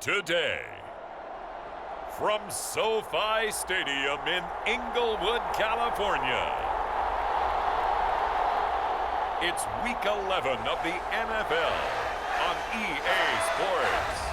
today. From SoFi Stadium in Inglewood, California, it's Week 11 of the NFL on EA Sports.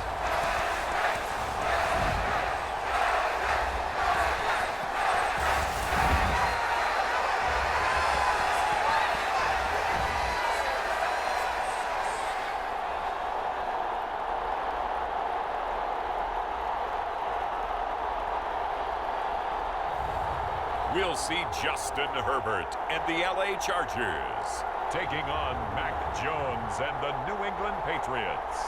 We'll see Justin Herbert and the LA Chargers taking on Mac Jones and the New England Patriots.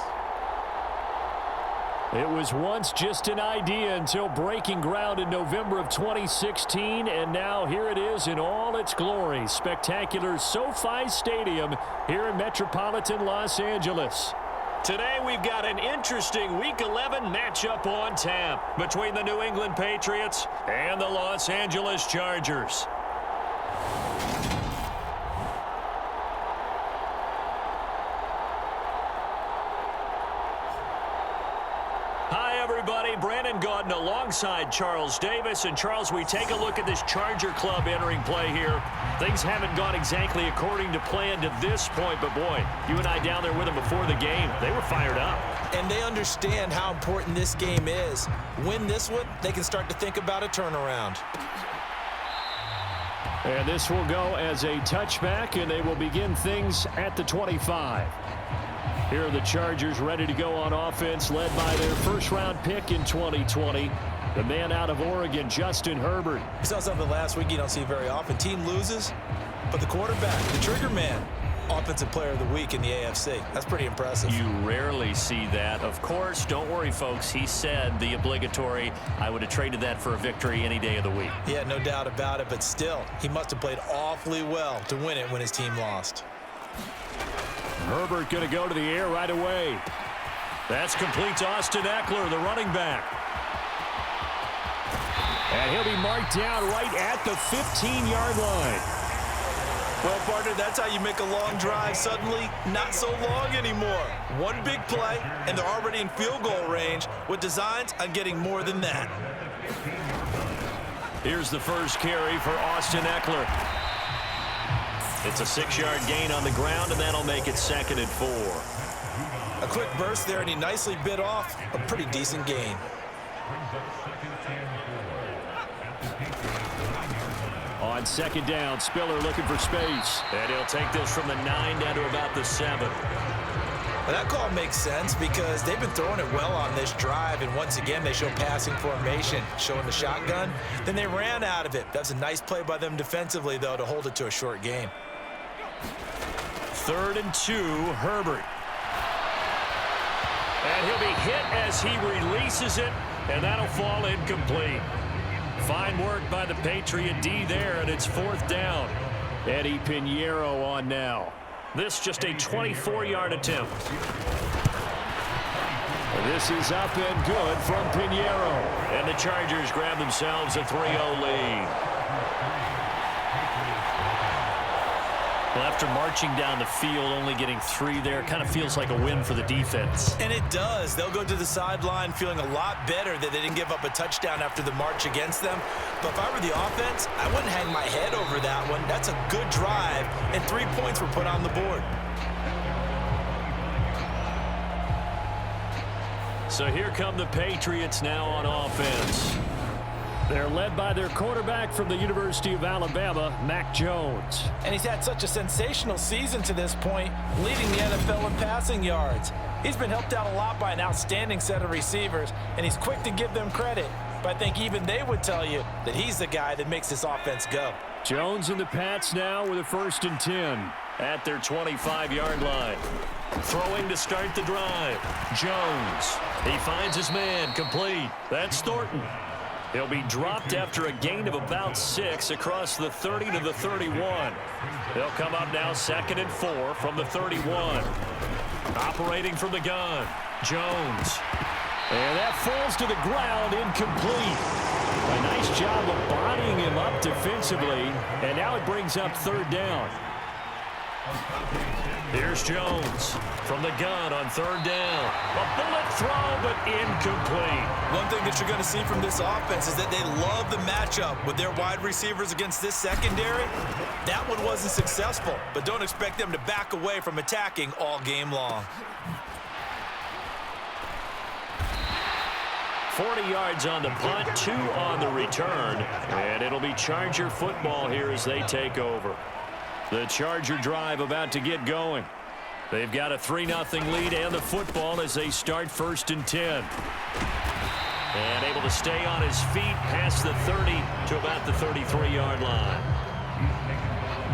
It was once just an idea until breaking ground in November of 2016, and now here it is in all its glory. Spectacular SoFi Stadium here in metropolitan Los Angeles. Today we've got an interesting Week 11 matchup on tap between the New England Patriots and the Los Angeles Chargers. Hi everybody, Brandon Gaudin alongside Charles Davis. And Charles, we take a look at this Charger club entering play here. Things haven't gone exactly according to plan to this point, but boy, you and I down there with them before the game, they were fired up. And they understand how important this game is. Win this one, they can start to think about a turnaround. And this will go as a touchback, and they will begin things at the 25. Here are the Chargers ready to go on offense, led by their first-round pick in 2020, the man out of Oregon, Justin Herbert. We saw something last week you don't see very often. Team loses, but the quarterback, the trigger man, Offensive Player of the Week in the AFC. That's pretty impressive. You rarely see that. Of course, don't worry, folks. He said the obligatory, I would have traded that for a victory any day of the week. Yeah, no doubt about it, but still, he must have played awfully well to win it when his team lost. Herbert going to go to the air right away. That's complete to Austin Eckler, the running back. And he'll be marked down right at the 15-yard line. Well, partner, that's how you make a long drive suddenly not so long anymore. One big play, and they're already in field goal range with designs on getting more than that. Here's the first carry for Austin Eckler. It's a 6-yard gain on the ground, and that'll make it 2nd and 4. A quick burst there, and he nicely bit off a pretty decent gain. On 2nd down, Spiller looking for space. And he'll take this from the 9 down to about the 7. Well, that call makes sense because they've been throwing it well on this drive, and once again they show passing formation, showing the shotgun. Then they ran out of it. That's a nice play by them defensively, though, to hold it to a short gain. 3rd and 2, Herbert. And he'll be hit as he releases it, and that'll fall incomplete. Fine work by the Patriot D there, and it's 4th down. Eddie Pinheiro on now. This just a 24-yard attempt. This is up and good from Pinheiro. And the Chargers grab themselves a 3-0 lead. Well, after marching down the field, only getting 3 there, kind of feels like a win for the defense. And it does. They'll go to the sideline feeling a lot better that they didn't give up a touchdown after the march against them. But if I were the offense, I wouldn't hang my head over that one. That's a good drive, and 3 points were put on the board. So here come the Patriots now on offense. They're led by their quarterback from the University of Alabama, Mac Jones. And he's had such a sensational season to this point, leading the NFL in passing yards. He's been helped out a lot by an outstanding set of receivers, and he's quick to give them credit. But I think even they would tell you that he's the guy that makes this offense go. Jones and the Pats now with a 1st and 10 at their 25-yard line. Throwing to start the drive. Jones. He finds his man complete. That's Thornton. He'll be dropped after a gain of about 6 across the 30 to the 31. They'll come up now 2nd and 4 from the 31. Operating from the gun, Jones. And that falls to the ground, incomplete. A nice job of bodying him up defensively, and now it brings up 3rd down. Here's Jones from the gun on third down. A bullet throw, but incomplete. One thing that you're going to see from this offense is that they love the matchup with their wide receivers against this secondary. That one wasn't successful, but don't expect them to back away from attacking all game long. 40 yards on the punt, 2 on the return, and it'll be Charger football here as they take over. The Charger drive about to get going. They've got a 3-0 lead and the football as they start 1st and 10. And able to stay on his feet past the 30 to about the 33-yard line.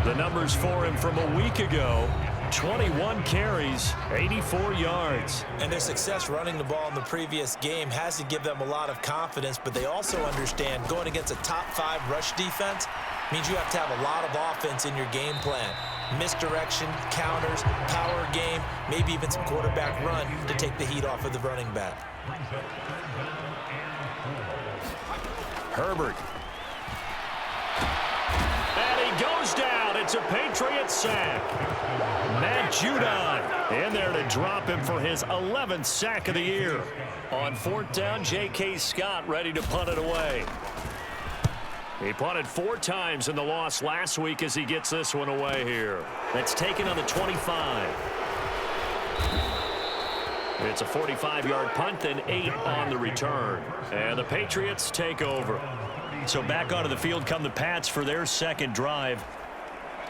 The numbers for him from a week ago: 21 carries, 84 yards. And their success running the ball in the previous game has to give them a lot of confidence, but they also understand going against a top 5 rush defense means you have to have a lot of offense in your game plan. Misdirection, counters, power game, maybe even some quarterback run to take the heat off of the running back. Herbert. And he goes down. It's a Patriots sack. Matt Judon in there to drop him for his 11th sack of the year. On 4th down, J.K. Scott ready to punt it away. He punted 4 times in the loss last week as he gets this one away here. That's taken on the 25. It's a 45-yard punt, then 8 on the return. And the Patriots take over. So back onto the field come the Pats for their second drive.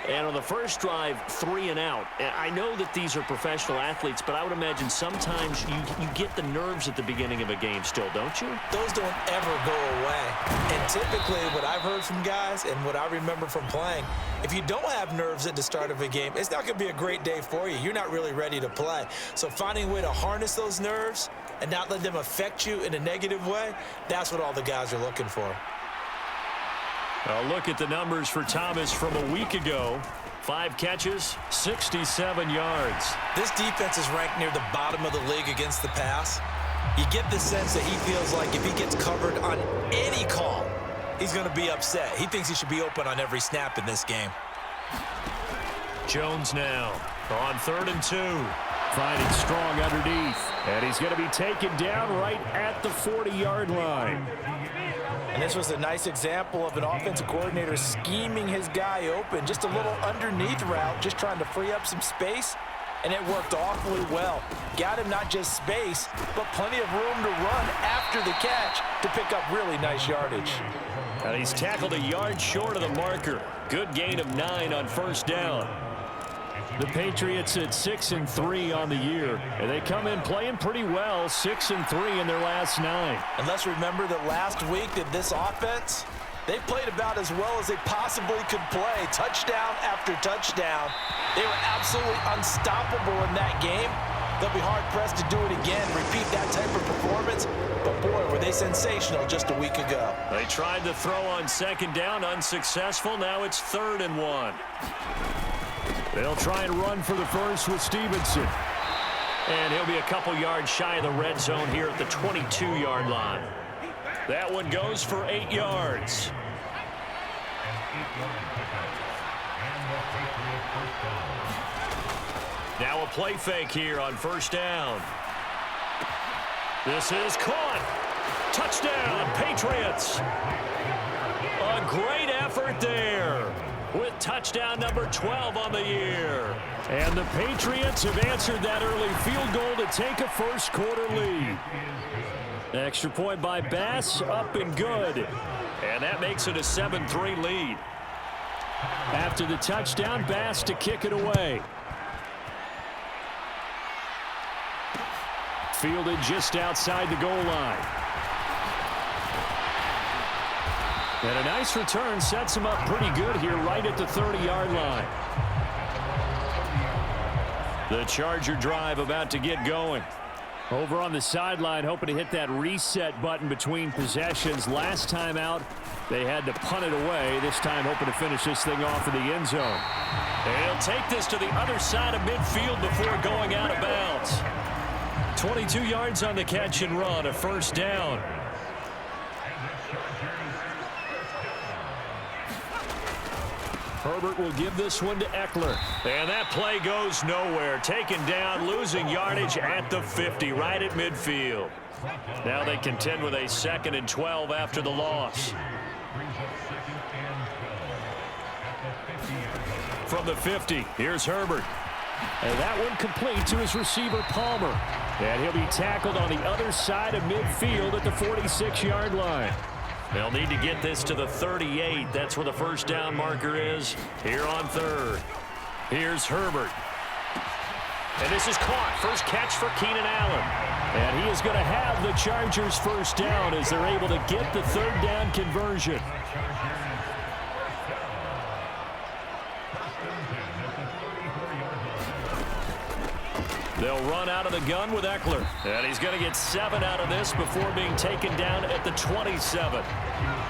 And on the first drive, 3 and out. I know that these are professional athletes, but I would imagine sometimes you get the nerves at the beginning of a game still, don't you? Those don't ever go away. And typically what I've heard from guys and what I remember from playing, if you don't have nerves at the start of a game, it's not going to be a great day for you. You're not really ready to play. So finding a way to harness those nerves and not let them affect you in a negative way, that's what all the guys are looking for. A look at the numbers for Thomas from a week ago. 5 catches, 67 yards. This defense is ranked near the bottom of the league against the pass. You get the sense that he feels like if he gets covered on any call, he's going to be upset. He thinks he should be open on every snap in this game. Jones now on 3rd and 2. Finding strong underneath. And he's going to be taken down right at the 40-yard line. And this was a nice example of an offensive coordinator scheming his guy open. Just a little underneath route, just trying to free up some space, and it worked awfully well. Got him not just space, but plenty of room to run after the catch to pick up really nice yardage. And he's tackled a yard short of the marker. Good gain of 9 on 1st down. The Patriots at 6-3 on the year, and they come in playing pretty well, 6-3 in their last 9. And let's remember that last week that this offense, they played about as well as they possibly could play, touchdown after touchdown. They were absolutely unstoppable in that game. They'll be hard-pressed to do it again, repeat that type of performance. But, boy, were they sensational just a week ago. They tried to throw on 2nd down, unsuccessful. Now it's 3rd and 1. They'll try and run for the first with Stevenson. And he'll be a couple yards shy of the red zone here at the 22-yard line. That one goes for 8 yards. Now a play fake here on 1st down. This is caught. Touchdown, Patriots. A great effort there, with touchdown number 12 on the year. And the Patriots have answered that early field goal to take a 1st quarter lead. Extra point by Bass, up and good. And that makes it a 7-3 lead. After the touchdown, Bass to kick it away. Fielded just outside the goal line. And a nice return sets him up pretty good here right at the 30-yard line. The Charger drive about to get going. Over on the sideline, hoping to hit that reset button between possessions. Last time out, they had to punt it away. This time hoping to finish this thing off in the end zone. They'll take this to the other side of midfield before going out of bounds. 22 yards on the catch and run, a 1st down. Herbert will give this one to Eckler. And that play goes nowhere. Taken down, losing yardage at the 50, right at midfield. Now they contend with a 2nd and 12 after the loss. From the 50, here's Herbert. And that one complete to his receiver, Palmer. And he'll be tackled on the other side of midfield at the 46-yard line. They'll need to get this to the 38. That's where the first down marker is here on 3rd. Here's Herbert. And this is caught. First catch for Keenan Allen. And he is going to have the Chargers first down as they're able to get the 3rd down conversion. They'll run out of the gun with Eckler. And he's going to get 7 out of this before being taken down at the 27.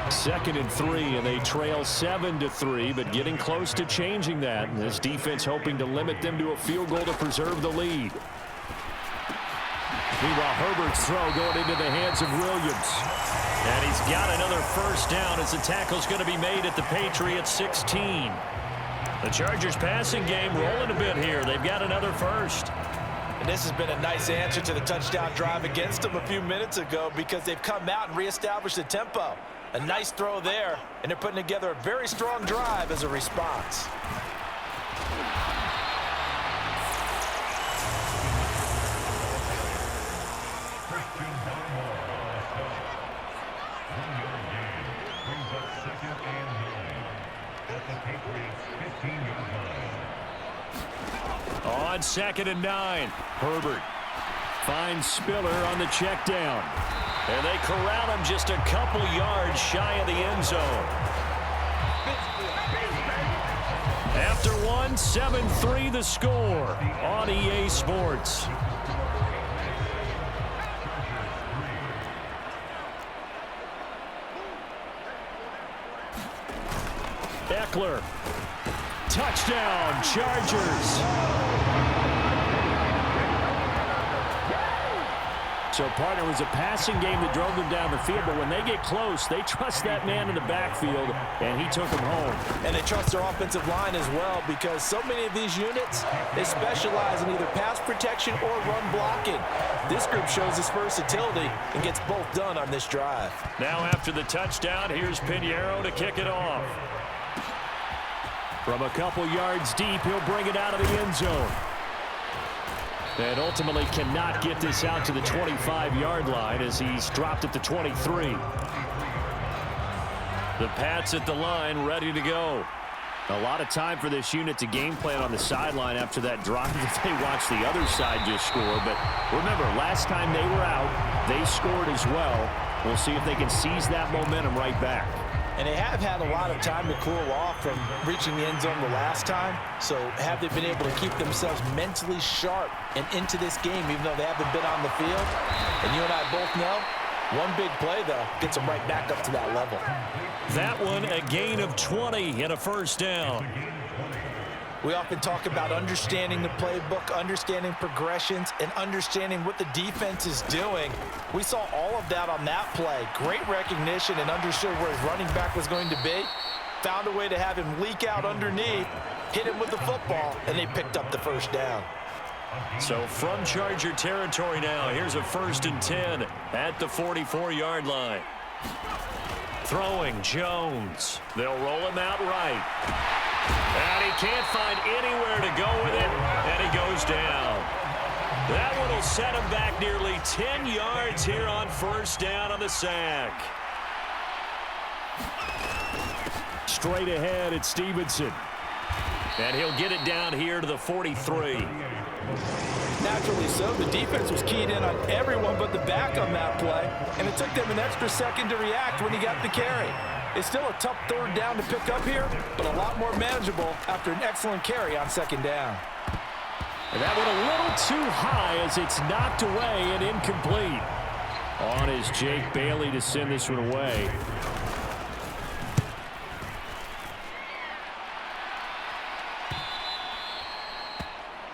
2nd and 3, and they trail 7-3, but getting close to changing that. And this defense hoping to limit them to a field goal to preserve the lead. Meanwhile, Herbert's throw going into the hands of Williams. And he's got another first down as the tackle's going to be made at the Patriots 16. The Chargers passing game rolling a bit here. They've got another first. And this has been a nice answer to the touchdown drive against them a few minutes ago because they've come out and reestablished the tempo. A nice throw there, and they're putting together a very strong drive as a response. On 2nd and 9, Herbert finds Spiller on the check down. And they corral him just a couple yards shy of the end zone. After one, 7-3 the score on EA Sports. Eckler. Touchdown, Chargers. So, partner, it was a passing game that drove them down the field, but when they get close, they trust that man in the backfield, and he took them home. And they trust their offensive line as well because so many of these units, they specialize in either pass protection or run blocking. This group shows its versatility and gets both done on this drive. Now after the touchdown, here's Pinheiro to kick it off. From a couple yards deep, he'll bring it out of the end zone. And ultimately cannot get this out to the 25-yard line as he's dropped at the 23. The Pats at the line, ready to go. A lot of time for this unit to game plan on the sideline after that drive that they watched the other side just score. But remember, last time they were out, they scored as well. We'll see if they can seize that momentum right back. And they have had a lot of time to cool off from reaching the end zone the last time. So have they been able to keep themselves mentally sharp and into this game, even though they haven't been on the field? And you and I both know, one big play, though, gets them right back up to that level. That one, a gain of 20 and a first down. We often talk about understanding the playbook, understanding progressions, and understanding what the defense is doing. We saw all of that on that play. Great recognition and understood where his running back was going to be. Found a way to have him leak out underneath, hit him with the football, and they picked up the first down. So from Charger territory now, here's a 1st and 10 at the 44-yard line. Throwing Jones. They'll roll him out right. And he can't find anywhere to go with it, and he goes down. That one will set him back nearly 10 yards here on first down on the sack. Straight ahead at Stevenson. And he'll get it down here to the 43. Naturally so. The defense was keyed in on everyone but the back on that play, and it took them an extra second to react when he got the carry. It's still a tough 3rd down to pick up here, but a lot more manageable after an excellent carry on 2nd down. And that one a little too high as it's knocked away and incomplete. On is Jake Bailey to send this one away.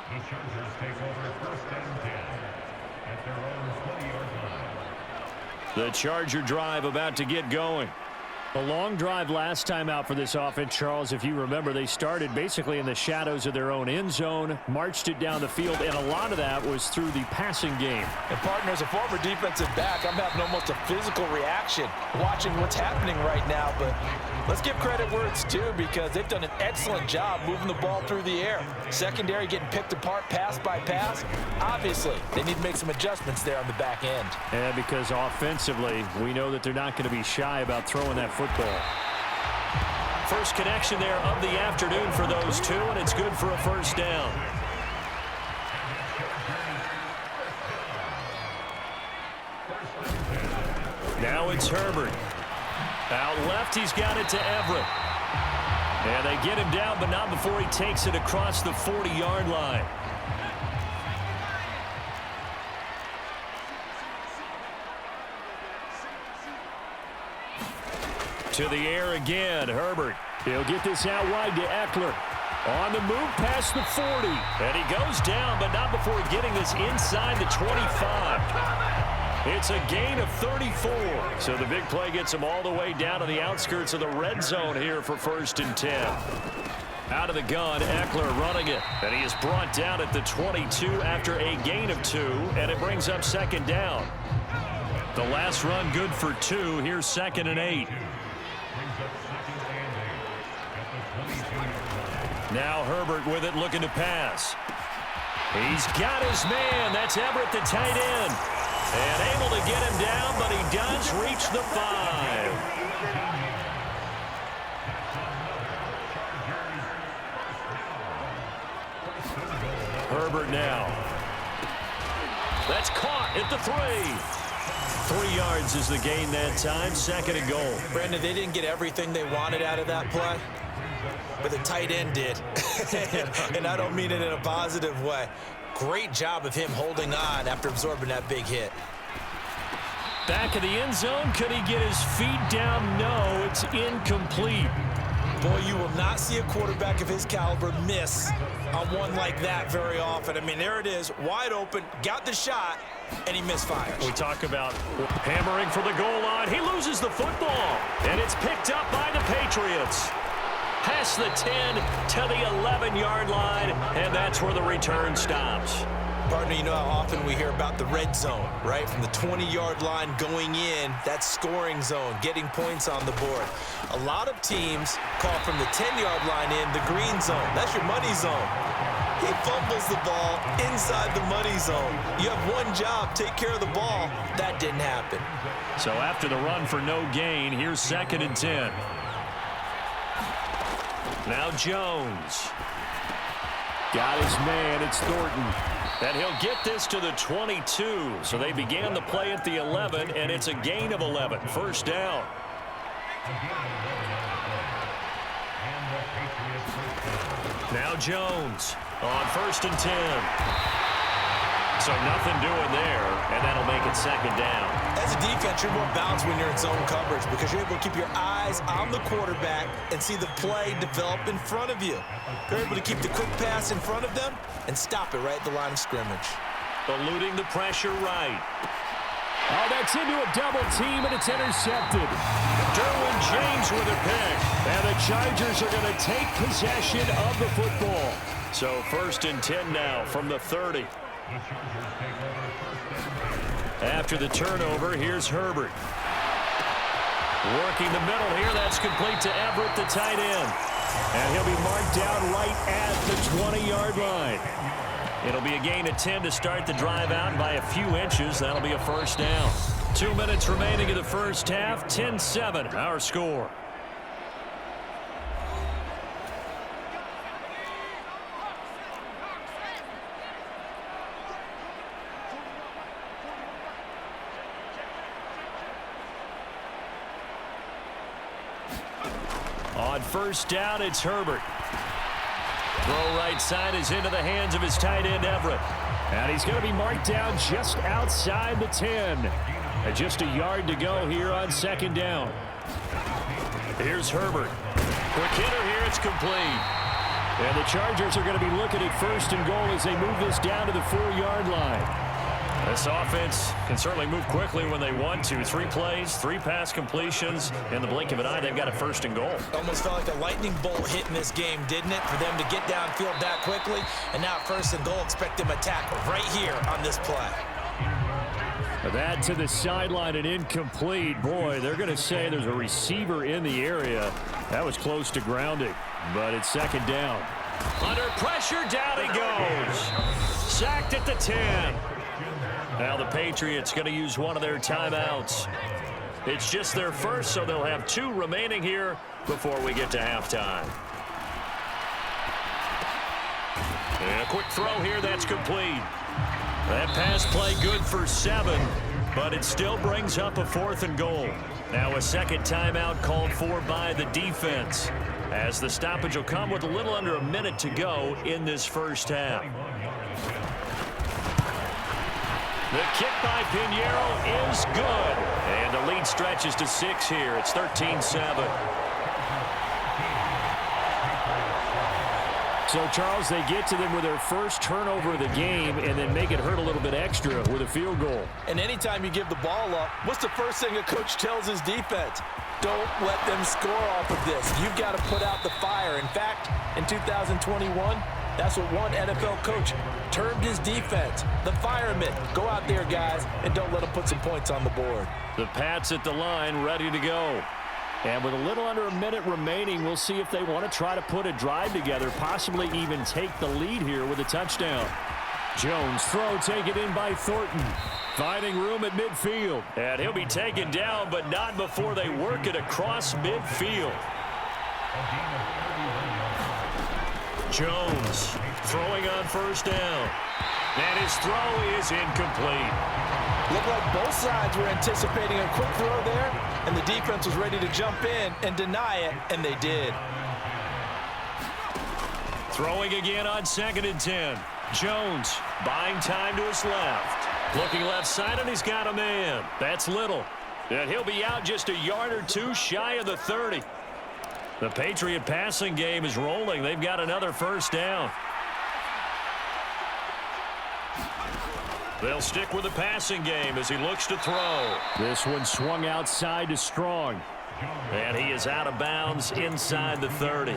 The Chargers take over 1st and 10 at their own 20-yard line. The Charger drive about to get going. A long drive last time out for this offense, Charles. If you remember, they started basically in the shadows of their own end zone, marched it down the field, and a lot of that was through the passing game. And partner, as a former defensive back, I'm having almost a physical reaction watching what's happening right now. But let's give credit where it's due, because they've done an excellent job moving the ball through the air. Secondary getting picked apart pass by pass. Obviously, they need to make some adjustments there on the back end. And because offensively, we know that they're not going to be shy about throwing that football. First connection there of the afternoon for those two, and it's good for a first down. Now it's Herbert. Out left, he's got it to Everett. And they get him down, but not before he takes it across the 40-yard line. To the air again, Herbert. He'll get this out wide to Eckler. On the move past the 40. And he goes down, but not before getting this inside the 25. It's a gain of 34. So the big play gets him all the way down to the outskirts of the red zone here for 1st and 10. Out of the gun, Eckler running it. And he is brought down at the 22 after a gain of 2, and it brings up 2nd down. The last run good for 2. Here's 2nd and 8. Now Herbert with it, looking to pass. He's got his man. That's Everett, the tight end. And able to get him down, but he does reach the 5. Herbert now. That's caught at the 3. 3 yards is the gain that time. 2nd and goal. Brandon, they didn't get everything they wanted out of that play, but the tight end did. And I don't mean it in a positive way. Great job of him holding on after absorbing that big hit. Back of the end zone. Could he get his feet down? No, it's incomplete. Boy, you will not see a quarterback of his caliber miss on one like that very often. I mean, there it is, wide open, got the shot, and he misfires. We talk about hammering for the goal line. He loses the football, and it's picked up by the Patriots. Past the 10 to the 11-yard line, and that's where the return stops. Partner, you know how often we hear about the red zone, right? From the 20-yard line going in, that scoring zone, getting points on the board. A lot of teams call from the 10-yard line in the green zone. That's your money zone. He fumbles the ball inside the money zone. You have one job, take care of the ball. That didn't happen. So after the run for no gain, here's 2nd and 10. Now Jones. Got his man. It's Thornton. And he'll get this to the 22. So they began the play at the 11, and it's a gain of 11. 1st down. Now Jones on 1st and 10. So nothing doing there, and that'll make it 2nd down. As a defense, you're more balanced when you're in zone coverage because you're able to keep your eyes on the quarterback and see the play develop in front of you. You're able to keep the quick pass in front of them and stop it right at the line of scrimmage. Eluding the pressure right. Oh, that's into a double team, and it's intercepted. Derwin James with a pick. And the Chargers are going to take possession of the football. So 1st and 10 now from the 30. After the turnover, here's Herbert. Working the middle here. That's complete to Everett, the tight end. And he'll be marked down right at the 20-yard line. It'll be a gain of 10 to start the drive out by a few inches. That'll be a 1st down. 2 minutes remaining in the first half. 10-7, our score. On 1st down, it's Herbert. Throw right side is into the hands of his tight end, Everett. And he's going to be marked down just outside the 10. And just a yard to go here on 2nd down. Here's Herbert. Quick hitter here, it's complete. And the Chargers are going to be looking at 1st and goal as they move this down to the 4-yard line. This offense can certainly move quickly when they want to. 3 plays, 3 pass completions. In the blink of an eye, they've got a 1st and goal. Almost felt like a lightning bolt hit in this game, didn't it? For them to get downfield that quickly. And now 1st and goal, expect them to tackle right here on this play. That to the sideline and incomplete. Boy, they're going to say there's a receiver in the area. That was close to grounding, but it's 2nd down. Under pressure, down he goes. Sacked at the 10. Now the Patriots going to use one of their timeouts. It's just their first, so they'll have 2 remaining here before we get to halftime. And a quick throw here that's complete. That pass play good for 7, but it still brings up a 4th and goal. Now a 2nd timeout called for by the defense, as the stoppage will come with a little under a minute to go in this first half. The kick by Pinheiro is good. And the lead stretches to 6 here. It's 13-7. So, Charles, they get to them with their first turnover of the game and then make it hurt a little bit extra with a field goal. And anytime you give the ball up, what's the first thing a coach tells his defense? Don't let them score off of this. You've got to put out the fire. In fact, in 2021, that's what one NFL coach termed his defense, the firemen. Go out there, guys, and don't let them put some points on the board. The Pats at the line, ready to go. And with a little under a minute remaining, we'll see if they want to try to put a drive together, possibly even take the lead here with a touchdown. Jones throw taken in by Thornton. Finding room at midfield. And he'll be taken down, but not before they work it across midfield. Jones throwing on 1st down. And his throw is incomplete. Looked like both sides were anticipating a quick throw there, and the defense was ready to jump in and deny it, and they did. Throwing again on 2nd and 10. Jones buying time to his left. Looking left side, and he's got a man. That's Little. And he'll be out just a yard or 2 shy of the 30. The Patriot passing game is rolling. They've got another 1st down. They'll stick with the passing game as he looks to throw. This one swung outside to Strong. And he is out of bounds inside the 30.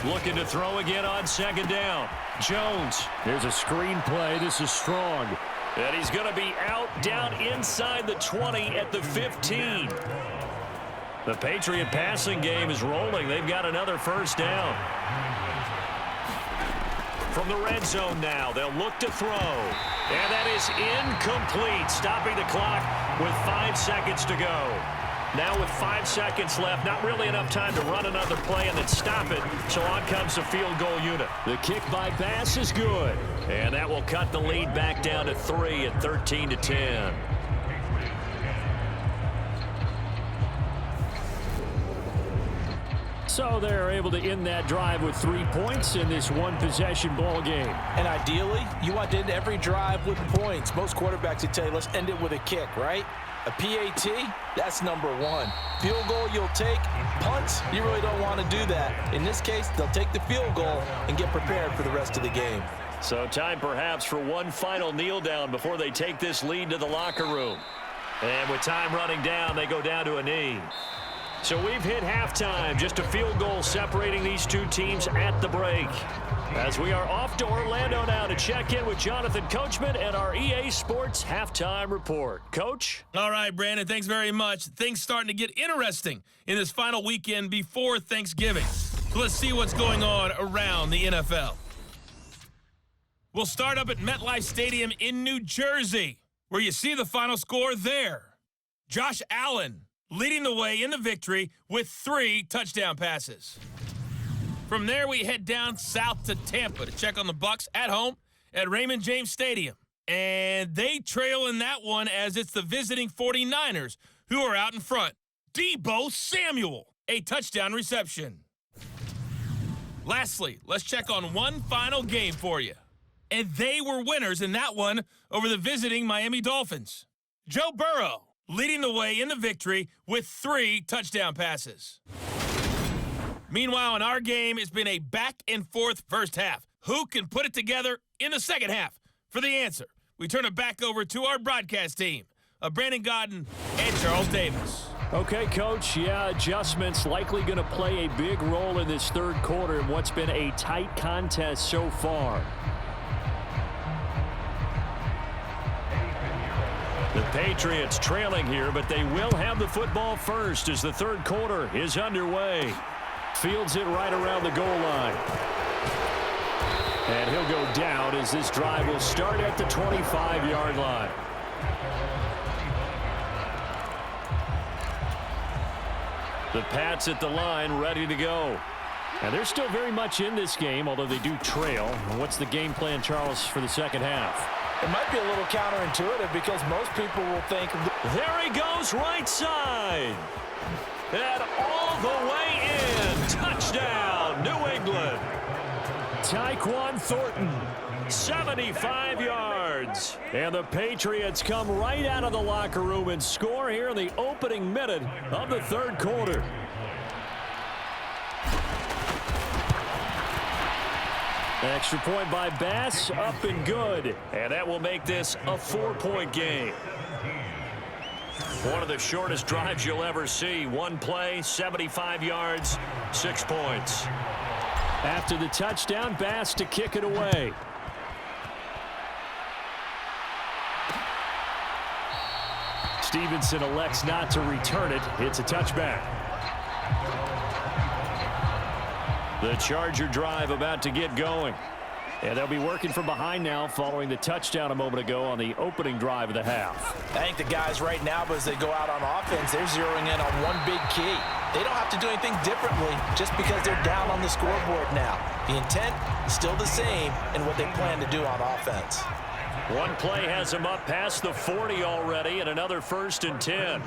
Looking to throw again on 2nd down. Jones. There's a screen play. This is Strong. And he's going to be out down inside the 20 at the 15. The Patriot passing game is rolling. They've got another 1st down. From the red zone now, they'll look to throw. And that is incomplete, stopping the clock with 5 seconds to go. Now with 5 seconds left, not really enough time to run another play and then stop it. So on comes the field goal unit. The kick by Bass is good. And that will cut the lead back down to 3 at 13-10. So they're able to end that drive with 3 points in this one-possession ball game. And ideally, you want to end every drive with points. Most quarterbacks would tell you, let's end it with a kick, right? A PAT, that's number 1. Field goal you'll take. Punts, you really don't want to do that. In this case, they'll take the field goal and get prepared for the rest of the game. So time perhaps for one final kneel down before they take this lead to the locker room. And with time running down, they go down to a knee. So we've hit halftime, just a field goal separating these 2 teams at the break. As we are off to Orlando now to check in with Jonathan Coachman and our EA Sports Halftime Report. Coach? All right, Brandon, thanks very much. Things starting to get interesting in this final weekend before Thanksgiving. So let's see what's going on around the NFL. We'll start up at MetLife Stadium in New Jersey, where you see the final score there. Josh Allen leading the way in the victory with 3 touchdown passes. From there, we head down south to Tampa to check on the Bucs at home at Raymond James Stadium. And they trail in that one as it's the visiting 49ers who are out in front. Deebo Samuel, a touchdown reception. Lastly, let's check on one final game for you. And they were winners in that one over the visiting Miami Dolphins. Joe Burrow leading the way in the victory with 3 touchdown passes. Meanwhile, in our game, it's been a back-and-forth first half. Who can put it together in the second half? For the answer, we turn it back over to our broadcast team of Brandon Godden and Charles Davis. Okay, Coach, adjustments likely going to play a big role in this third quarter in what's been a tight contest so far. The Patriots trailing here, but they will have the football first as the third quarter is underway. Fields it right around the goal line. And he'll go down as this drive will start at the 25-yard line. The Pats at the line, ready to go. And they're still very much in this game, although they do trail. What's the game plan, Charles, for the second half? It might be a little counterintuitive because most people will think... There he goes, right side. And all the way in. Touchdown, New England. Tyquan Thornton, 75 yards. And the Patriots come right out of the locker room and score here in the opening minute of the third quarter. Extra point by Bass, up and good. And that will make this a 4-point game. One of the shortest drives you'll ever see. One play, 75 yards, 6 points. After the touchdown, Bass to kick it away. Stevenson elects not to return it. It's a touchback. The Charger drive about to get going. And they'll be working from behind now following the touchdown a moment ago on the opening drive of the half. I think the guys right now, as they go out on offense, they're zeroing in on one big key. They don't have to do anything differently just because they're down on the scoreboard now. The intent is still the same in what they plan to do on offense. One play has him up past the 40 already, and another 1st and 10.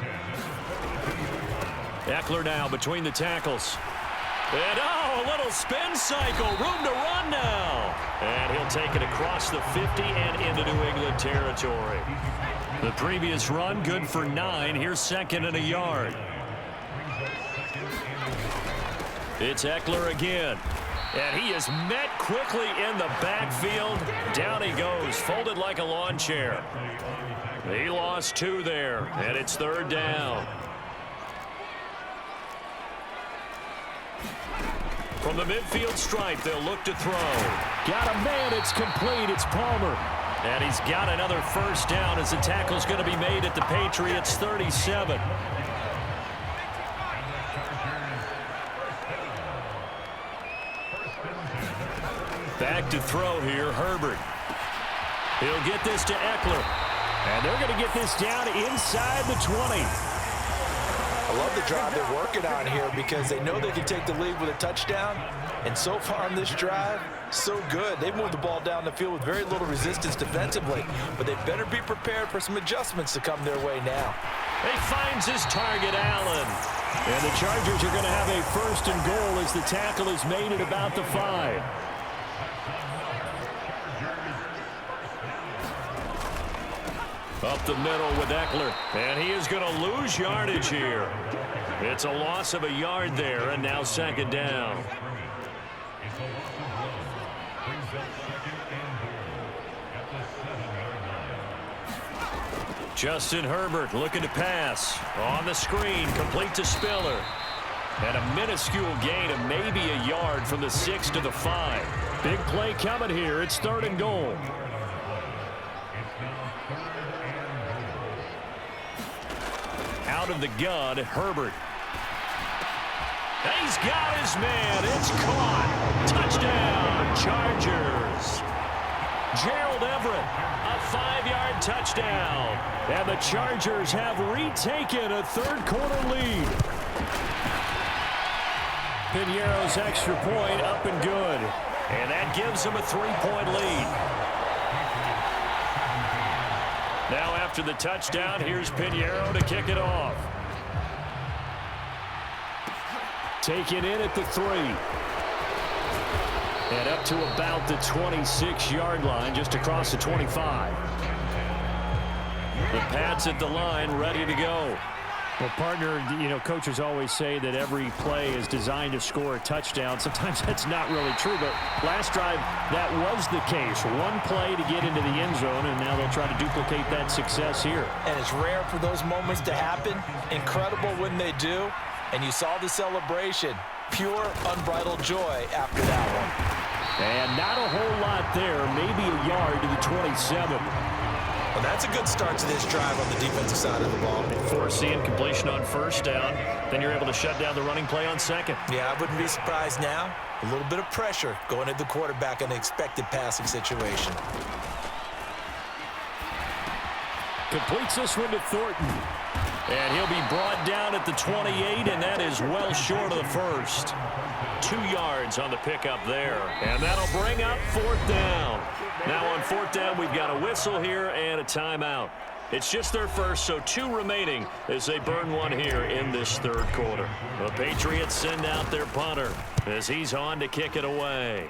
Eckler now between the tackles. And a little spin cycle. Room to run now. And he'll take it across the 50 and into New England territory. The previous run good for 9. Here's 2nd and a yard. It's Eckler again. And he is met quickly in the backfield. Down he goes, folded like a lawn chair. He lost 2 there, and it's 3rd down. From the midfield stripe, they'll look to throw. Got a man, it's complete, it's Palmer. And he's got another 1st down as the tackle's going to be made at the Patriots 37. Back to throw here, Herbert. He'll get this to Eckler. And they're going to get this down inside the 20. I love the drive they're working on here because they know they can take the lead with a touchdown. And so far on this drive, so good. They've moved the ball down the field with very little resistance defensively, but they better be prepared for some adjustments to come their way now. He finds his target, Allen. And the Chargers are going to have a 1st and goal as the tackle is made at about the 5. Up the middle with Eckler, and he is going to lose yardage here. It's a loss of a yard there, and now 2nd down. Justin Herbert looking to pass. On the screen, complete to Spiller. And a minuscule gain of maybe a yard from the 6 to the 5. Big play coming here. It's 3rd and goal. Out of the gun, Herbert. He's got his man. It's caught. Touchdown, Chargers. Gerald Everett, a 5-yard touchdown. And the Chargers have retaken a third quarter lead. Piñeiro's extra point up and good. And that gives them a 3-point lead. Now after the touchdown, here's Piñeiro to kick it off. Taken in at the 3. And up to about the 26-yard line, just across the 25. The Pats at the line, ready to go. Well, partner, coaches always say that every play is designed to score a touchdown. Sometimes that's not really true, but last drive, that was the case. One play to get into the end zone, and now they'll try to duplicate that success here. And it's rare for those moments to happen. Incredible when they do. And you saw the celebration. Pure, unbridled joy after that one. And not a whole lot there. Maybe a yard to the 27. Well, that's a good start to this drive on the defensive side of the ball. Forcing completion on first down. Then you're able to shut down the running play on second. Yeah, I wouldn't be surprised now. A little bit of pressure going at the quarterback in an expected passing situation. Completes this one to Thornton. And he'll be brought down at the 28, and that is well short of the first. 2 yards on the pickup there. And that'll bring up fourth down. Now on fourth down, we've got a whistle here and a timeout. It's just their first, so 2 remaining as they burn one here in this third quarter. The Patriots send out their punter as he's on to kick it away.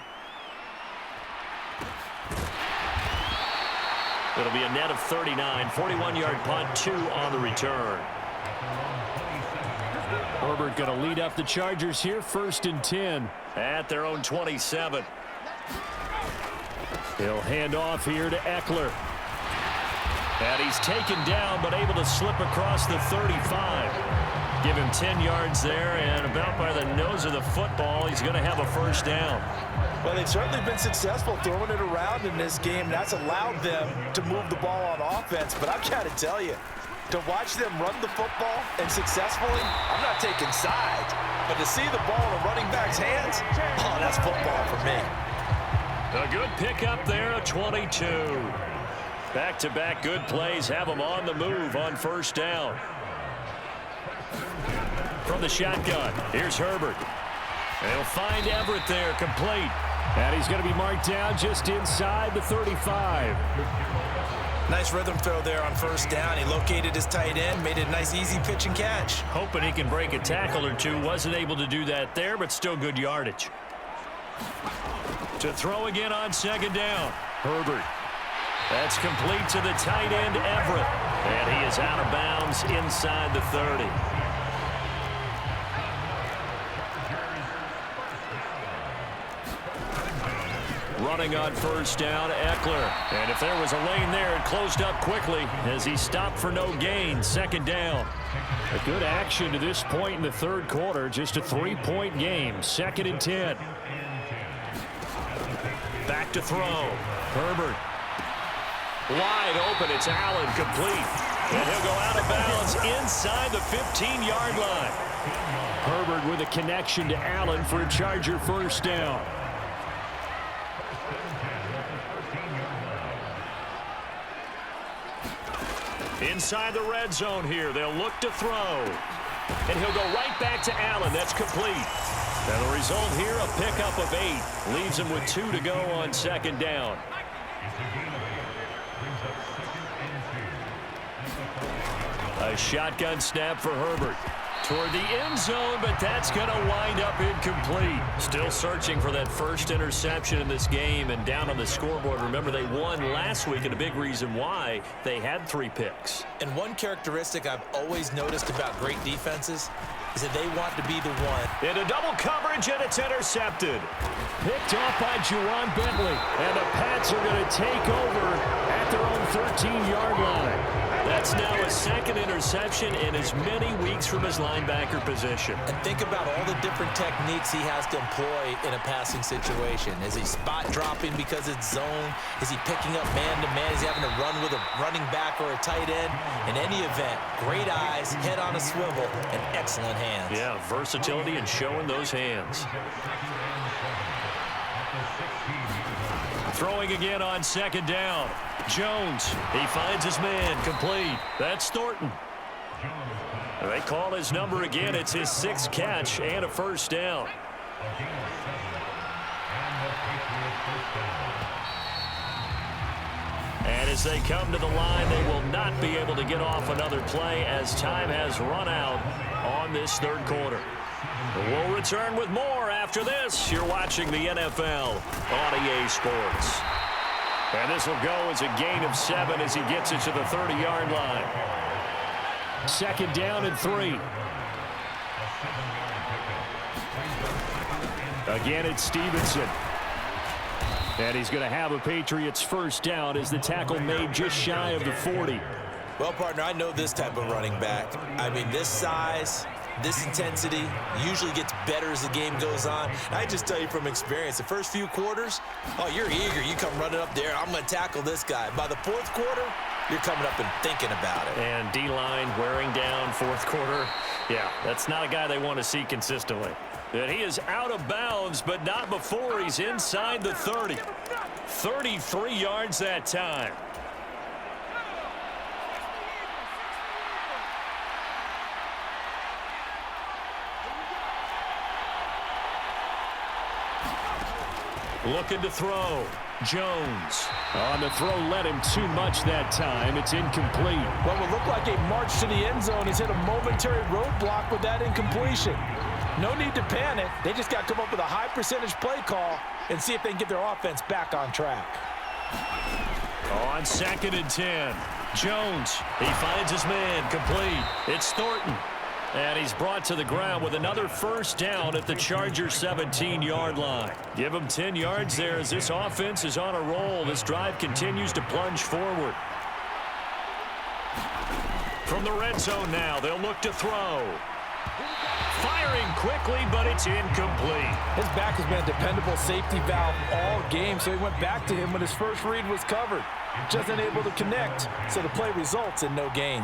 It'll be a net of 39, 41-yard punt, 2 on the return. Herbert going to lead up the Chargers here, 1st and 10. At their own 27. He'll hand off here to Eckler. And he's taken down, but able to slip across the 35. Give him 10 yards there, and about by the nose of the football, he's going to have a first down. Well, they've certainly been successful throwing it around in this game. That's allowed them to move the ball on offense. But I've got to tell you, to watch them run the football and successfully, I'm not taking sides. But to see the ball in a running back's hands, oh, that's football for me. A good pickup there, a 22. Back-to-back good plays have them on the move on first down. From the shotgun, here's Herbert. They'll find Everett there, complete. And he's going to be marked down just inside the 35. Nice rhythm throw there on first down. He located his tight end, made it a nice, easy pitch and catch. Hoping he can break a tackle or two. Wasn't able to do that there, but still good yardage. To throw again on second down. Herbert. That's complete to the tight end, Everett. And he is out of bounds inside the 30. Running on first down, Eckler. And if there was a lane there, it closed up quickly as he stopped for no gain. Second down. A good action to this point in the third quarter. Just a 3-point game. 2nd and 10. Back to throw. Herbert. Wide open. It's Allen, complete. And he'll go out of bounds inside the 15-yard line. Herbert with a connection to Allen for a Charger first down. Inside the red zone here. They'll look to throw. And he'll go right back to Allen. That's complete. And the result here, a pickup of 8. Leaves him with 2 to go on second down. A shotgun snap for Herbert. Toward the end zone, but that's going to wind up incomplete. Still searching for that first interception in this game and down on the scoreboard. Remember, they won last week, and a big reason why they had 3 picks. And one characteristic I've always noticed about great defenses is that they want to be the one. Into double coverage, and it's intercepted. Picked off by Juwan Bentley. And the Pats are going to take over at their own 13-yard line. That's now his 2nd interception in as many weeks from his linebacker position. And think about all the different techniques he has to employ in a passing situation. Is he spot dropping because it's zone? Is he picking up man-to-man? Is he having to run with a running back or a tight end? In any event, great eyes, head on a swivel, and excellent hands. Yeah, versatility and showing those hands. Throwing again on second down. Jones, he finds his man, complete. That's Thornton. They call his number again. It's his 6th catch and a first down. And as they come to the line, they will not be able to get off another play as time has run out on this third quarter. We'll return with more after this. You're watching the NFL on EA Sports. And this will go as a gain of 7 as he gets it to the 30-yard line. 2nd down and 3. Again, it's Stevenson. And he's going to have a Patriots first down as the tackle made just shy of the 40. Well, partner, I know this type of running back. I mean, this size, this intensity usually gets better as the game goes on. I just tell you from experience, the first few quarters, oh, you're eager. You come running up there, I'm going to tackle this guy. By the 4th quarter, you're coming up and thinking about it. And D-line wearing down 4th quarter. Yeah, that's not a guy they want to see consistently. And he is out of bounds, but not before he's inside the 30. 33 yards that time. Looking to throw. Jones. On the throw, led him too much that time. It's incomplete. What would look like a march to the end zone has hit a momentary roadblock with that incompletion. No need to panic. They just got to come up with a high percentage play call and see if they can get their offense back on track. On 2nd and 10. Jones. He finds his man. Complete. It's Thornton. And he's brought to the ground with another first down at the Chargers' 17-yard line. Give him 10 yards there as this offense is on a roll. This drive continues to plunge forward. From the red zone now, they'll look to throw. Firing quickly, but it's incomplete. His back has been a dependable safety valve all game, so he went back to him when his first read was covered. Just unable to connect, so the play results in no gain.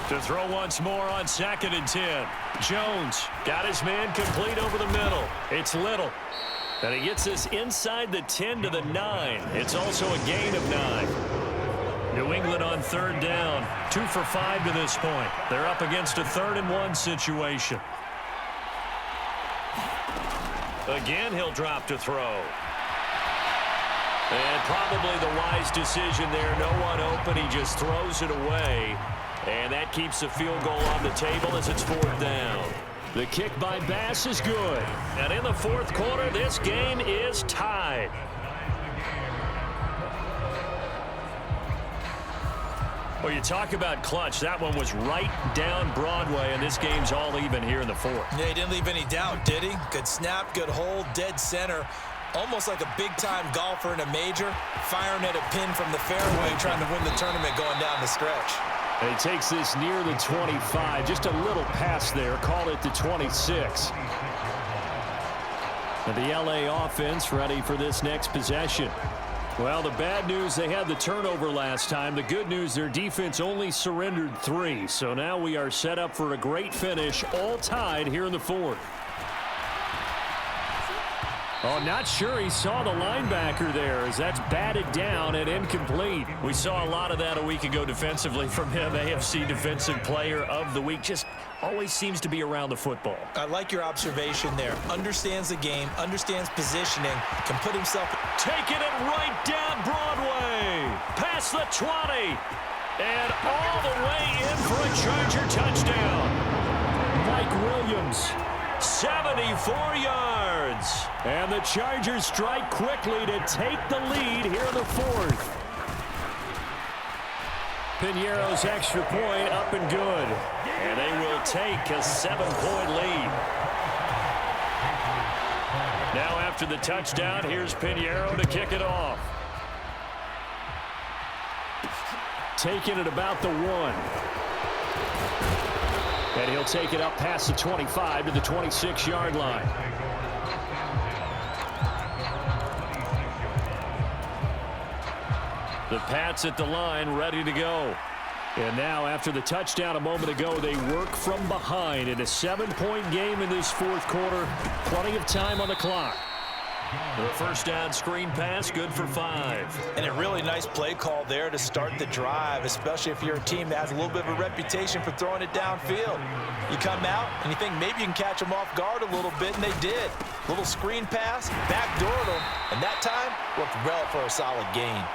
To throw once more on 2nd and 10. Jones got his man complete over the middle. It's Little. And he gets this inside the 10 to the 9. It's also a gain of 9. New England on 3rd down. 2 for 5 to this point. They're up against a 3rd and 1 situation. Again, he'll drop to throw. And probably the wise decision there. No one open. He just throws it away. And that keeps the field goal on the table as it's 4th down. The kick by Bass is good. And in the 4th quarter, this game is tied. Well, you talk about clutch. That one was right down Broadway, and this game's all even here in the 4th. Yeah, he didn't leave any doubt, did he? Good snap, good hold, dead center. Almost like a big-time golfer in a major, firing at a pin from the fairway, trying to win the tournament going down the stretch. And he takes this near the 25. Just a little pass there. Call it the 26. And the LA offense ready for this next possession. Well, the bad news, they had the turnover last time. The good news, their defense only surrendered 3. So now we are set up for a great finish, all tied here in the 4th. Oh, not sure he saw the linebacker there as that's batted down and incomplete. We saw a lot of that a week ago defensively from him. AFC Defensive Player of the Week. Just always seems to be around the football. I like your observation there. Understands the game, understands positioning, can put himself... Taking it right down Broadway. Past the 20. And all the way in for a Charger touchdown. Mike Williams. 74 yards. And the Chargers strike quickly to take the lead here in the 4th. Piñeiro's extra point up and good. And they will take a 7-point lead. Now after the touchdown, here's Piñeiro to kick it off. Taking it about the 1. And he'll take it up past the 25 to the 26-yard line. The Pats at the line, ready to go. And now, after the touchdown a moment ago, they work from behind in a 7-point game in this 4th quarter. Plenty of time on the clock. The first down screen pass, good for 5. And a really nice play call there to start the drive, especially if you're a team that has a little bit of a reputation for throwing it downfield. You come out and you think maybe you can catch them off guard a little bit, and they did. Little screen pass, backdoored them, and that time worked well for a solid gain.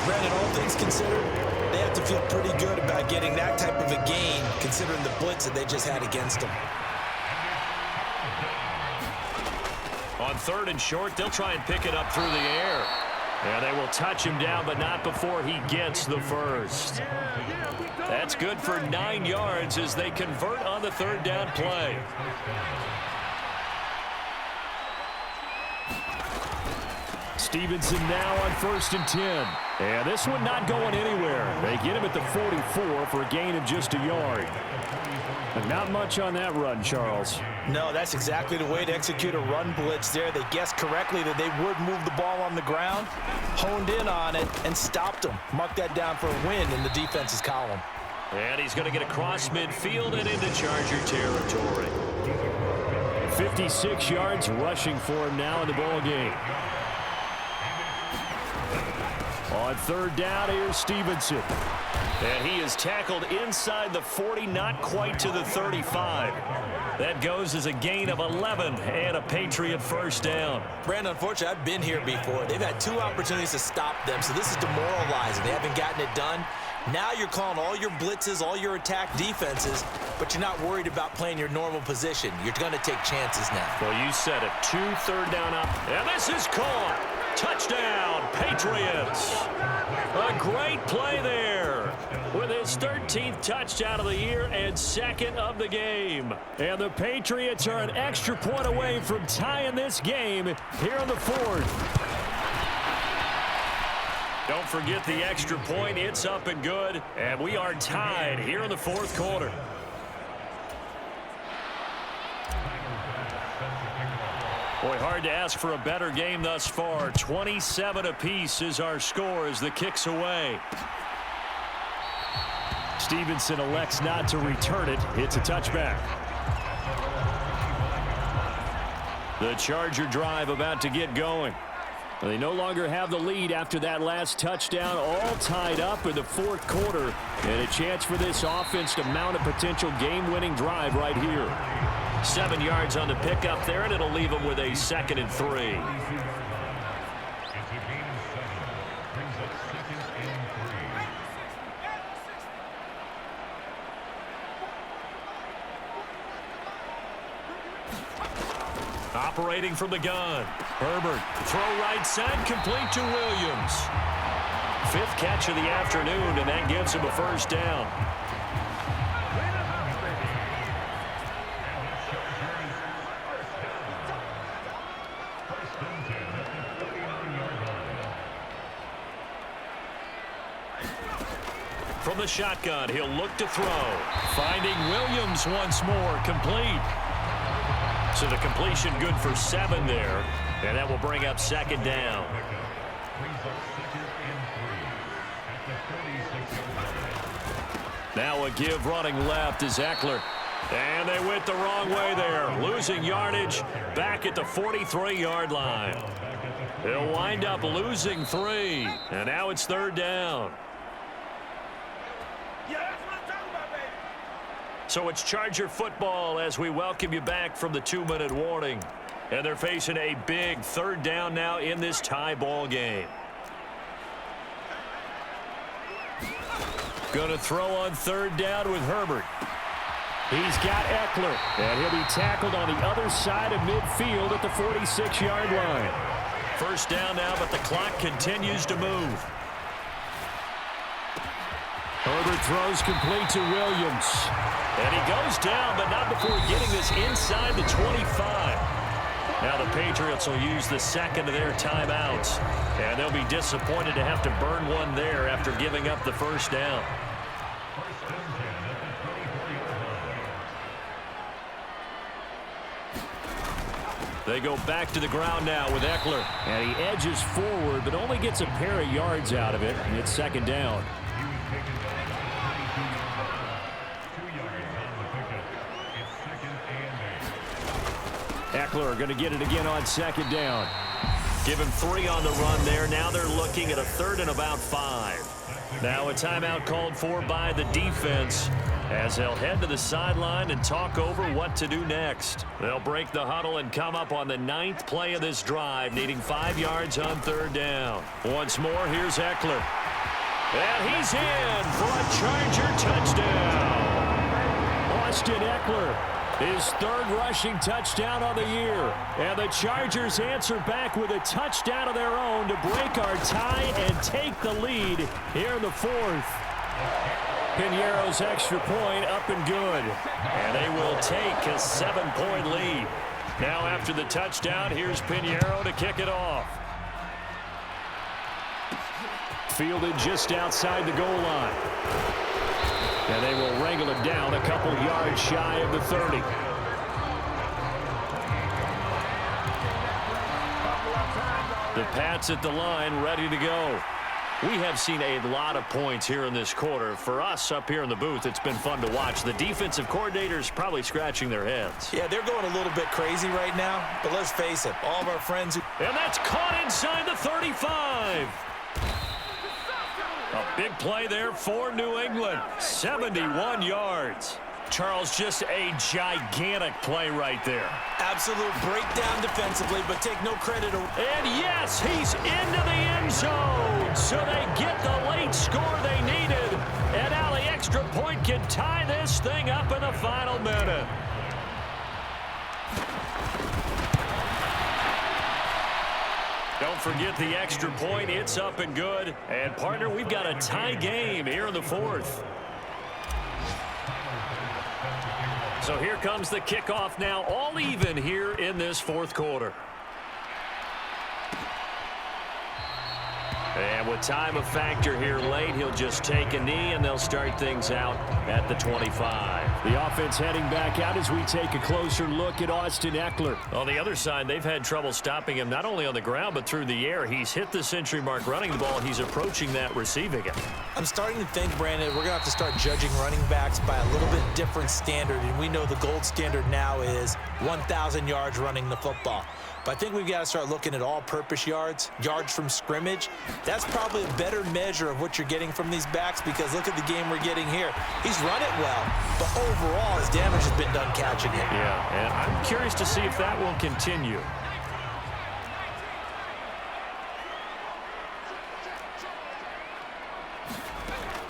Granted, all things considered, they have to feel pretty good about getting that type of a gain, considering the blitz that they just had against them. On 3rd and short, they'll try and pick it up through the air. And they will touch him down, but not before he gets the first. That's good for 9 yards as they convert on the third down play. Stevenson now on 1st and 10. And this one not going anywhere. They get him at the 44 for a gain of just a yard. But not much on that run, Charles. No, that's exactly the way to execute a run blitz there. They guessed correctly that they would move the ball on the ground, honed in on it, and stopped them. Mark that down for a win in the defense's column. And he's going to get across midfield and into Charger territory. 56 yards rushing for him now in the ball game. On third down, here's Stevenson. And he is tackled inside the 40, not quite to the 35. That goes as a gain of 11 and a Patriot first down. Brandon, unfortunately, I've been here before. They've had 2 opportunities to stop them, so this is demoralizing. They haven't gotten it done. Now you're calling all your blitzes, all your attack defenses, but you're not worried about playing your normal position. You're going to take chances now. Well, you said it. 2 third down up. And this is caught. Touchdown, Patriots. A great play there with his 13th touchdown of the year and 2nd of the game. And the Patriots are an extra point away from tying this game here in the 4th. Don't forget the extra point. It's up and good. And we are tied here in the 4th quarter. Boy, hard to ask for a better game thus far. 27 apiece is our score as the kick's away. Stevenson elects not to return it. It's a touchback. The Charger drive about to get going. They no longer have the lead after that last touchdown, all tied up in the 4th quarter. And a chance for this offense to mount a potential game-winning drive right here. 7 yards on the pickup there, and it'll leave them with a 2nd and 3. Operating from the gun. Herbert, throw right side, complete to Williams. 5th catch of the afternoon, and that gives him a first down. From the shotgun, he'll look to throw. Finding Williams once more, complete. So the completion good for 7 there, and that will bring up 2nd down. Now a give running left is Eckler. And they went the wrong way there, losing yardage back at the 43-yard line. They'll wind up losing 3, and now it's 3rd down. So it's Charger football as we welcome you back from the 2-minute warning. And they're facing a big 3rd down now in this tie ball game. Going to throw on 3rd down with Herbert. He's got Eckler, and he'll be tackled on the other side of midfield at the 46-yard line. First down now, but the clock continues to move. Herbert throws complete to Williams. And he goes down, but not before getting this inside the 25. Now the Patriots will use the 2nd of their timeouts. And they'll be disappointed to have to burn one there after giving up the first down. They go back to the ground now with Eckler. And he edges forward, but only gets a pair of yards out of it. And it's 2nd down. Eckler going to get it again on 2nd down. Give him 3 on the run there. Now they're looking at a 3rd and about 5. Now a timeout called for by the defense as they'll head to the sideline and talk over what to do next. They'll break the huddle and come up on the 9th play of this drive, needing 5 yards on 3rd down. Once more, here's Eckler. And he's in for a Charger touchdown. Austin Eckler His third rushing touchdown on the year. And the Chargers answer back with a touchdown of their own to break our tie and take the lead here in the fourth. Piñeiro's extra point up and good. And they will take a 7-point lead. Now after the touchdown, here's Piñeiro to kick it off. Fielded just outside the goal line. And they will wrangle it down a couple yards shy of the 30. The Pats at the line, ready to go. We have seen a lot of points here in this quarter. For us up here in the booth, it's been fun to watch. The defensive coordinators probably scratching their heads. Yeah, they're going a little bit crazy right now, but let's face it, all of our friends who... And that's caught inside the 35. A big play there for New England. 71 yards. Charles, just a gigantic play right there. Absolute breakdown defensively, but take no credit. And yes, he's into the end zone. So they get the late score they needed. And now the extra point can tie this thing up in the final minute. Don't forget the extra point. It's up and good. And, partner, we've got a tie game here in the fourth. So here comes the kickoff now, all even here in this fourth quarter. And with time a factor here late, he'll just take a knee, and they'll start things out at the 25. The offense heading back out as we take a closer look at Austin Eckler. On the other side, they've had trouble stopping him not only on the ground but through the air. He's hit the century mark running the ball. He's approaching that receiving it. I'm starting to think, Brandon, we're going to have to start judging running backs by a little bit different standard, and we know the gold standard now is 1,000 yards running the football. But I think we've got to start looking at all-purpose yards, yards from scrimmage. That's probably a better measure of what you're getting from these backs, because look at the game we're getting here. He's run it well, but overall his damage has been done catching it. Yeah, and I'm curious to see if that will continue.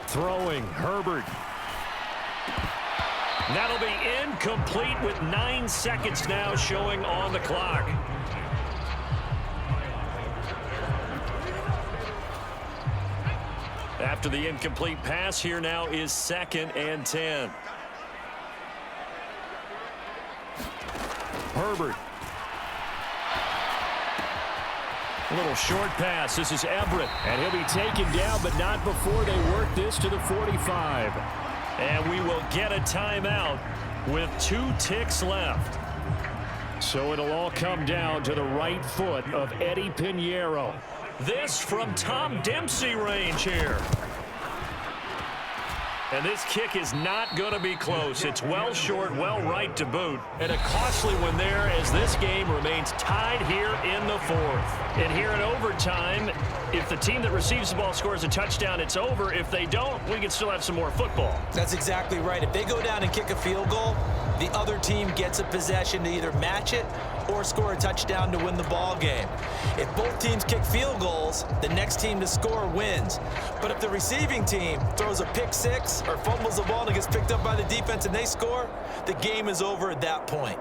Throwing, Herbert. That'll be incomplete with 9 seconds now showing on the clock. After the incomplete pass, here now is 2nd and 10. Herbert. A little short pass. This is Everett. And he'll be taken down, but not before they work this to the 45. And we will get a timeout with 2 ticks left. So it'll all come down to the right foot of Eddie Piñeiro. This from Tom Dempsey range here. And this kick is not going to be close. It's well short, well right to boot. And a costly one there as this game remains tied here in the fourth. And here in overtime, if the team that receives the ball scores a touchdown, it's over. If they don't, we can still have some more football. That's exactly right. If they go down and kick a field goal, the other team gets a possession to either match it or score a touchdown to win the ball game. If both teams kick field goals, the next team to score wins. But if the receiving team throws a pick six or fumbles the ball and it gets picked up by the defense and they score, the game is over at that point.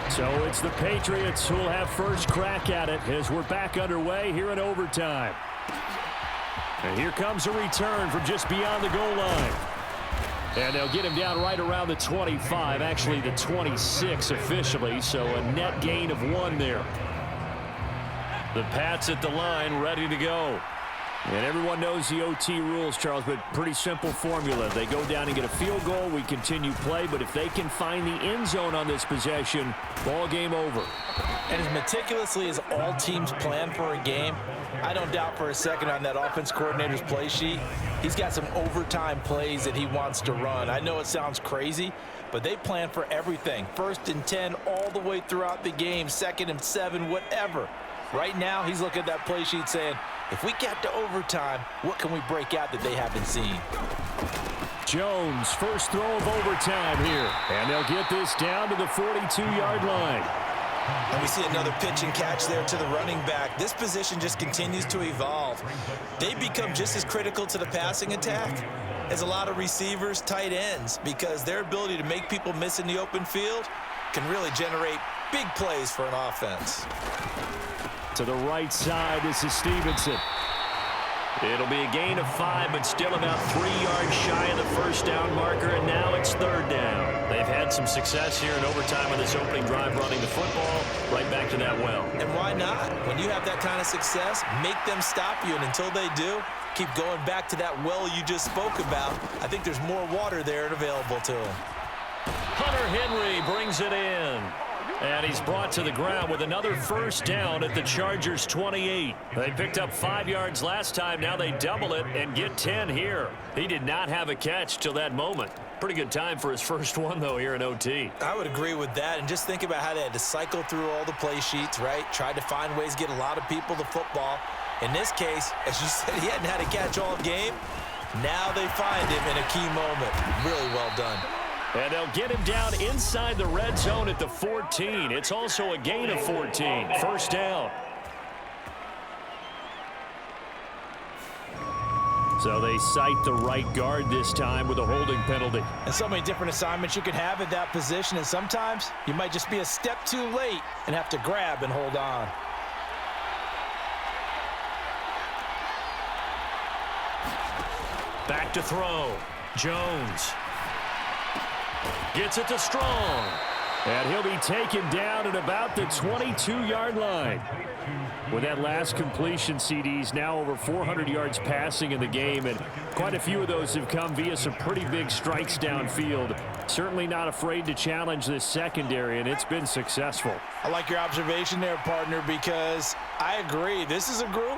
So it's the Patriots who will have first crack at it as we're back underway here in overtime. And here comes a return from just beyond the goal line. And they'll get him down right around the 25, actually the 26 officially, so a net gain of 1 there. The Pats at the line, ready to go. And everyone knows the OT rules, Charles, but pretty simple formula. They go down and get a field goal, we continue play, but if they can find the end zone on this possession, ball game over. And as meticulously as all teams plan for a game, I don't doubt for a second on that offense coordinator's play sheet, he's got some overtime plays that he wants to run. I know it sounds crazy, but they plan for everything. 1st and 10 all the way throughout the game, 2nd and 7, whatever. Right now, he's looking at that play sheet saying, if we get to overtime, what can we break out that they haven't seen? Jones, first throw of overtime here. And they'll get this down to the 42-yard line. And we see another pitch and catch there to the running back. This position just continues to evolve. They become just as critical to the passing attack is a lot of receivers, tight ends, because their ability to make people miss in the open field can really generate big plays for an offense. To the right side, this is Stevenson. It'll be a gain of 5, but still about 3 yards shy of the first down marker, and now it's third down. They've had some success here in overtime on this opening drive running the football. Right back to that well. And why not? When you have that kind of success, make them stop you, and until they do, keep going back to that well you just spoke about. I think there's more water there and available to them. Hunter Henry brings it in. And he's brought to the ground with another first down at the Chargers' 28. They picked up 5 yards last time. Now they double it and get 10 here. He did not have a catch till that moment. Pretty good time for his first one, though, here in OT. I would agree with that. And just think about how they had to cycle through all the play sheets, right? Tried to find ways to get a lot of people the football. In this case, as you said, he hadn't had a catch all game. Now they find him in a key moment. Really well done. And they'll get him down inside the red zone at the 14. It's also a gain of 14. First down. So they cite the right guard this time with a holding penalty. And so many different assignments you can have at that position, and sometimes you might just be a step too late and have to grab and hold on. Back to throw. Jones. Gets it to Strong. And he'll be taken down at about the 22-yard line. With that last completion, CD's now over 400 yards passing in the game, and quite a few of those have come via some pretty big strikes downfield. Certainly not afraid to challenge this secondary, and it's been successful. I like your observation there, partner, because I agree. This is a group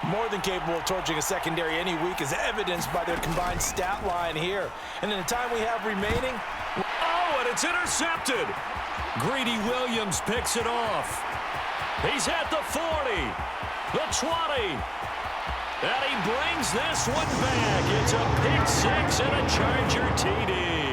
more than capable of torching a secondary any week, as evidenced by their combined stat line here. And in the time we have remaining, and it's intercepted. Greedy Williams picks it off. He's at the 40, the 20, and he brings this one back. It's a pick six and a Charger TD.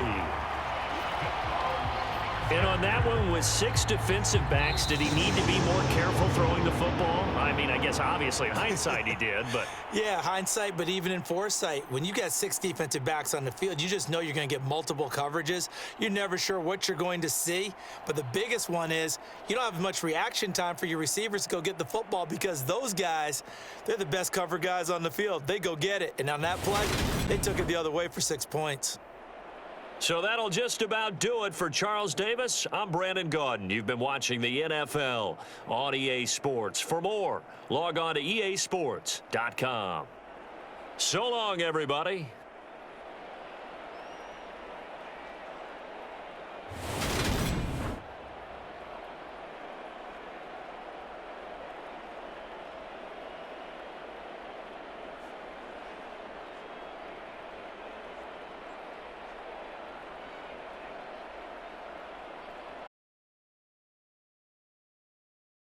And on that one, with 6 defensive backs, did he need to be more careful throwing the football? I mean, I guess obviously in hindsight he did, but... Yeah, hindsight, but even in foresight, when you got 6 defensive backs on the field, you just know you're going to get multiple coverages. You're never sure what you're going to see. But the biggest one is you don't have much reaction time for your receivers to go get the football, because those guys, they're the best cover guys on the field. They go get it. And on that play, they took it the other way for 6 points. So that'll just about do it for Charles Davis. I'm Brandon Gaudin. You've been watching the NFL on EA Sports. For more, log on to easports.com. So long, everybody.